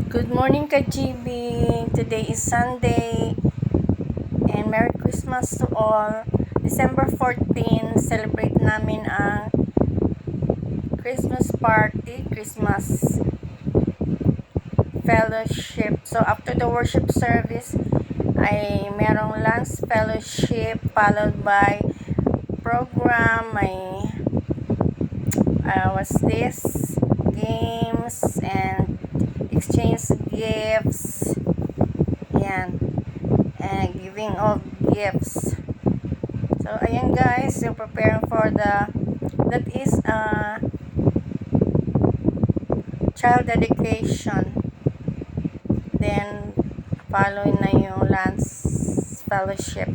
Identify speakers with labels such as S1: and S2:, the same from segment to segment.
S1: Good morning ka-GB! Today is Sunday and Merry Christmas to all. December 14, celebrate namin ang Christmas party, Christmas fellowship. So after the worship service ay merong lunch fellowship followed by program, may what's this? Games and exchange gifts. Yan. And giving of gifts. So, ayan guys, you're preparing for that is child dedication. Then, following na yung lunch fellowship.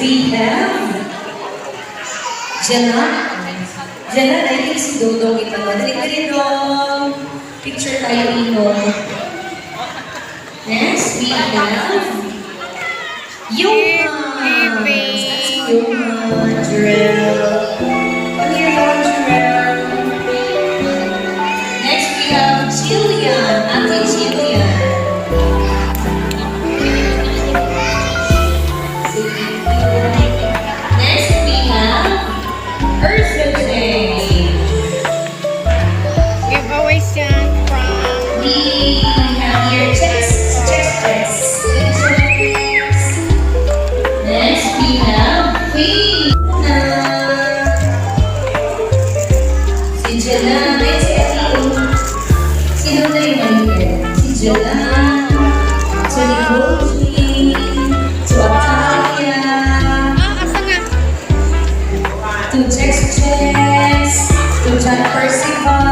S2: We have Jenna Diyan na, I think si Dodong ito. Dali dong. Picture tayo ito. Next, we have Johan. That's si Johan. Jarrell. Come here, Johan, Jarrell. Next, we have Jillian. Ate Jillian. Next, we have Ursa today.
S1: Giveaways yan from
S2: We have here checks. Next, we have Queen. Si Jella. Next, si Ate. Sino na yung maliit? Si Jella. Si Nicole. Si Octavia.
S1: asa nga?
S2: To checks. To John Percival.